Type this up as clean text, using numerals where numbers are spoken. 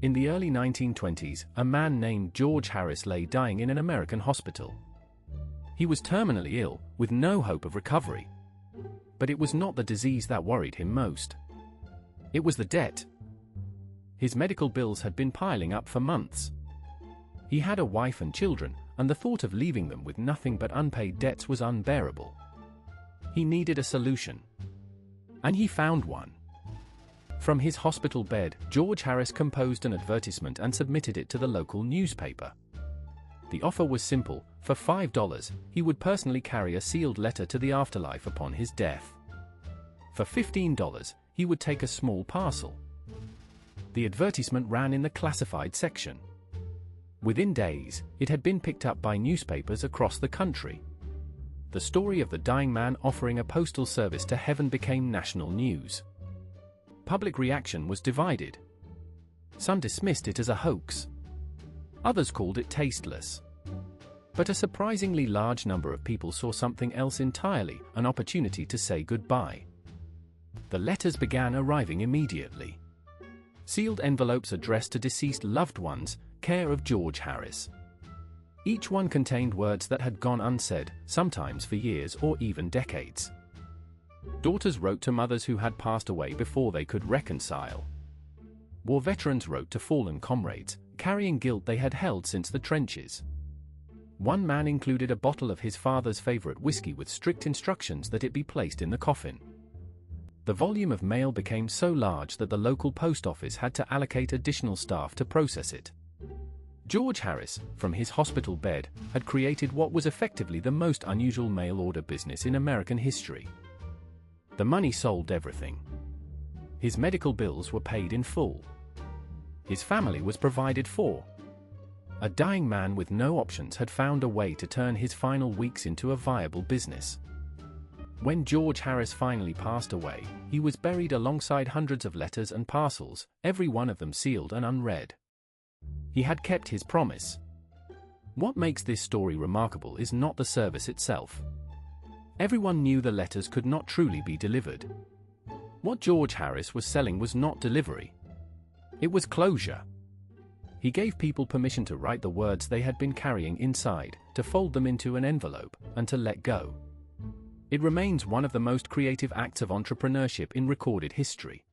In the early 1920s, a man named George Harris lay dying in an American hospital. He was terminally ill, with no hope of recovery. But it was not the disease that worried him most. It was the debt. His medical bills had been piling up for months. He had a wife and children, and the thought of leaving them with nothing but unpaid debts was unbearable. He needed a solution. And he found one. From his hospital bed, George Harris composed an advertisement and submitted it to the local newspaper. The offer was simple: for $5, he would personally carry a sealed letter to the afterlife upon his death. For $15, he would take a small parcel. The advertisement ran in the classified section. Within days, it had been picked up by newspapers across the country. The story of the dying man offering a postal service to heaven became national news. Public reaction was divided. Some dismissed it as a hoax. Others called it tasteless. But a surprisingly large number of people saw something else entirely: an opportunity to say goodbye. The letters began arriving immediately. Sealed envelopes addressed to deceased loved ones, care of George Harris. Each one contained words that had gone unsaid, sometimes for years or even decades. Daughters wrote to mothers who had passed away before they could reconcile. War veterans wrote to fallen comrades, carrying guilt they had held since the trenches. One man included a bottle of his father's favorite whiskey with strict instructions that it be placed in the coffin. The volume of mail became so large that the local post office had to allocate additional staff to process it. George Harris, from his hospital bed, had created what was effectively the most unusual mail order business in American history. The money solved everything. His medical bills were paid in full. His family was provided for. A dying man with no options had found a way to turn his final weeks into a viable business. When George Harris finally passed away, he was buried alongside hundreds of letters and parcels, every one of them sealed and unread. He had kept his promise. What makes this story remarkable is not the service itself. Everyone knew the letters could not truly be delivered. What George Harris was selling was not delivery. It was closure. He gave people permission to write the words they had been carrying inside, to fold them into an envelope, and to let go. It remains one of the most creative acts of entrepreneurship in recorded history.